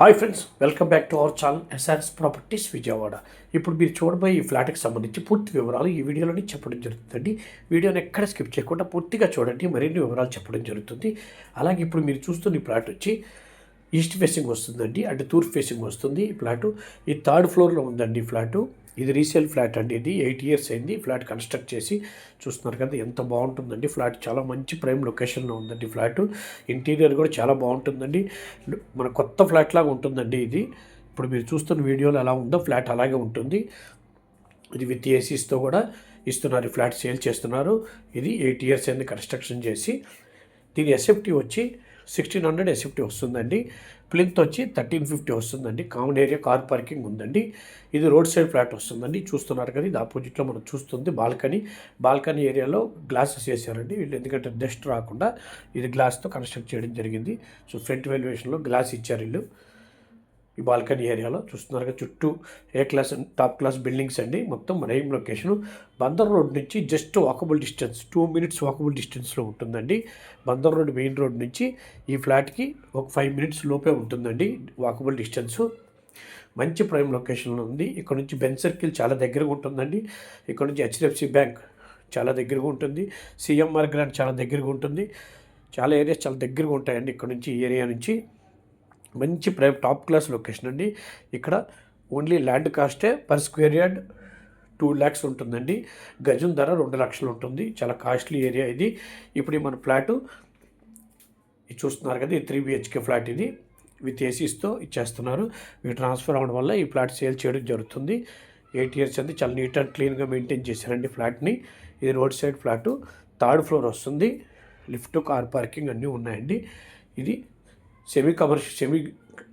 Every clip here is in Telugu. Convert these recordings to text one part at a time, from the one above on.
Hi friends, welcome back to our channel SRS properties Vijayawada. ఇప్పుడు మీరు చూడబోయే ఈ ఫ్లాట్కి సంబంధించి పూర్తి వివరాలు ఈ వీడియోలోనే చెప్పడం జరుగుతుందండి. వీడియోని ఎక్కడ స్కిప్ చేయకుండా పూర్తిగా చూడండి, మరిన్ని వివరాలు చెప్పడం జరుగుతుంది. అలాగే ఇప్పుడు మీరు చూస్తున్న ఈ ఫ్లాట్ వచ్చి ఈస్ట్ ఫేసింగ్ వస్తుందండి, అంటే తూర్పు ఫేసింగ్ వస్తుంది. ఈ ఫ్లాటు ఈ థర్డ్ ఫ్లోర్లో ఉందండి. ఈ ఫ్లాటు ఇది రీసేల్ ఫ్లాట్ అండి. ఇది 8 years అయింది ఫ్లాట్ కన్స్ట్రక్ట్ చేసి. చూస్తున్నారు కదా ఎంత బాగుంటుందండి ఫ్లాట్. చాలా మంచి ప్రైమ్ లొకేషన్లో ఉందండి ఫ్లాటు. ఇంటీరియర్ కూడా చాలా బాగుంటుందండి. మన కొత్త ఫ్లాట్ లాగా ఉంటుందండి ఇది. ఇప్పుడు మీరు చూస్తున్న వీడియోలో ఎలా ఉందో ఫ్లాట్ అలాగే ఉంటుంది. ఇది విత్ ఏసీస్తో కూడా ఇస్తున్నారు. ఈ ఫ్లాట్ సేల్ చేస్తున్నారు. ఇది 8 years అయింది కన్స్ట్రక్షన్ చేసి. దీని ఎస్ఎఫ్టీ వచ్చి 1600 ఎస్ఎఫ్టీ వస్తుందండి. ప్లింత్ వచ్చి 1350 వస్తుందండి. కామన్ ఏరియా కార్ పార్కింగ్ ఉందండి. ఇది రోడ్ సైడ్ ఫ్లాట్ వస్తుందండి. చూస్తున్నారు కదా, ఇది ఆపోజిట్లో మనం చూస్తుంది బాల్కనీ ఏరియాలో గ్లాసెస్ వేసారండి వీళ్ళు, ఎందుకంటే డస్ట్ రాకుండా ఇది గ్లాస్తో కన్స్ట్రక్ట్ చేయడం జరిగింది. సో ఫ్రంట్ వెల్యుయేషన్లో గ్లాస్ ఇచ్చారు వీళ్ళు. ఈ బాల్కనీ ఏరియాలో చూస్తున్నారు కదా, చుట్టూ టాప్ క్లాస్ బిల్డింగ్స్ అండి. మొత్తం ప్రైమ్ లొకేషను. బందర్ రోడ్ నుంచి just walkable distance 2 minutes walkable డిస్టెన్స్లో ఉంటుందండి. బందర్ రోడ్ మెయిన్ రోడ్ నుంచి ఈ ఫ్లాట్కి ఒక 5 minutes లోపే ఉంటుందండి వాకబుల్ డిస్టెన్సు. మంచి ప్రైమ్ లొకేషన్లో ఉంది. ఇక్కడ నుంచి బెంజ్ సర్కిల్ చాలా దగ్గరగా ఉంటుందండి. ఇక్కడ నుంచి హెచ్డిఎఫ్సి బ్యాంక్ చాలా దగ్గరగా ఉంటుంది. సిఎంఆర్ గ్రాండ్ చాలా దగ్గరగా ఉంటుంది. చాలా ఏరియాస్ చాలా దగ్గరగా ఉంటాయండి ఇక్కడ నుంచి, ఈ ఏరియా నుంచి. మంచి ప్రైమ్ టాప్ క్లాస్ లొకేషన్ అండి. ఇక్కడ ఓన్లీ ల్యాండ్ కాస్టే పర్ స్క్వేర్ యార్డ్ 2 lakhs ఉంటుందండి. గజం ధర 2 లక్షలు ఉంటుంది. చాలా కాస్ట్లీ ఏరియా ఇది. ఇప్పుడు మన ఫ్లాటు ఇది చూస్తున్నారు కదా, ఇది 3 BHK ఫ్లాట్. ఇది విత్ ఏసీస్తో ఇచ్చేస్తున్నారు. ఇవి ట్రాన్స్ఫర్ అవ్వడం వల్ల ఈ ఫ్లాట్ సేల్ చేయడం జరుగుతుంది. 8 years అంది. చాలా నీట్ అండ్ క్లీన్గా మెయింటైన్ చేశారండి ఫ్లాట్ని. ఇది road side flat, 3rd floor వస్తుంది. లిఫ్ట్, కార్ పార్కింగ్ అన్నీ ఉన్నాయండి. ఇది సెమీ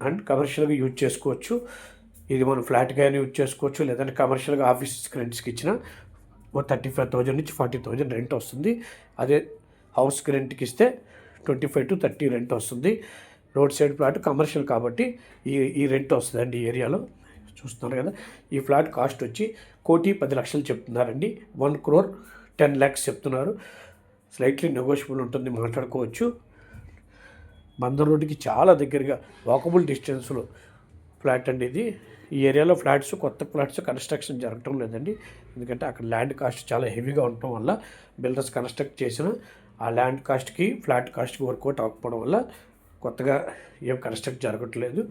అండ్ కమర్షియల్గా యూజ్ చేసుకోవచ్చు. ఇది మనం ఫ్లాట్గానే యూజ్ చేసుకోవచ్చు, లేదంటే కమర్షియల్గా ఆఫీస్ రెంట్స్కి ఇచ్చిన 35,000 నుంచి 40,000 రెంట్ వస్తుంది. అదే హౌస్కి రెంట్కి ఇస్తే 25 to 30 రెంట్ వస్తుంది. రోడ్ సైడ్ ఫ్లాట్ కమర్షియల్ కాబట్టి ఈ రెంట్ వస్తుందండి ఈ ఏరియాలో. చూస్తున్నారు కదా, ఈ ఫ్లాట్ కాస్ట్ వచ్చి 1,10,00,000 చెప్తున్నారండి. 1,10 lakhs చెప్తున్నారు. స్లైట్లీ నెగోషియబుల్ ఉంటుంది, మాట్లాడుకోవచ్చు. బందర్ రోడ్డుకి చాలా దగ్గరగా వాకబుల్ డిస్టెన్స్లో ఫ్లాట్ అండి ఇది. ఈ ఏరియాలో కొత్త ఫ్లాట్స్ కన్స్ట్రక్షన్ జరగటం లేదండి, ఎందుకంటే అక్కడ ల్యాండ్ కాస్ట్ చాలా హెవీగా ఉండటం వల్ల బిల్డర్స్ కన్స్ట్రక్ట్ చేసిన ఆ ల్యాండ్ కాస్ట్కి ఫ్లాట్ కాస్ట్కి వర్కౌట్ అవ్వకపోవడం వల్ల కొత్తగా ఏం కన్స్ట్రక్ట్ జరగట్లేదు.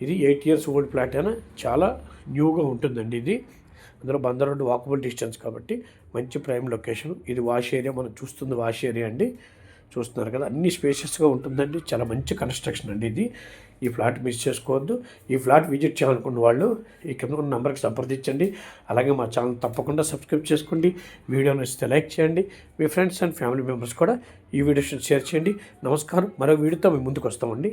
ఇది 8 years ఓల్డ్ ఫ్లాట్ అయినా చాలా న్యూగా ఉంటుందండి ఇది. అందులో బందర్ రోడ్డు వాకబుల్ డిస్టెన్స్ కాబట్టి మంచి ప్రైమ్ లొకేషన్. ఇది వాష్ ఏరియా, మనం చూస్తుంది వాష్ ఏరియా అండి. చూస్తున్నారు కదా, అన్ని స్పేషియస్గా ఉంటుందండి. చాలా మంచి కన్స్ట్రక్షన్ అండి ఇది. ఈ ఫ్లాట్ మిస్ చేసుకోవద్దు. ఈ ఫ్లాట్ విజిట్ చేయాలనుకున్న వాళ్ళు ఈ కింద ఉన్న నెంబర్కి సంప్రదించండి. అలాగే మా ఛానల్ తప్పకుండా సబ్స్క్రైబ్ చేసుకోండి. వీడియో నచ్చితే లైక్ చేయండి. మీ ఫ్రెండ్స్ అండ్ ఫ్యామిలీ మెంబర్స్ కూడా ఈ వీడియోని షేర్ చేయండి. నమస్కారం. మరో వీడియోతో మేము ముందుకు వస్తామండి.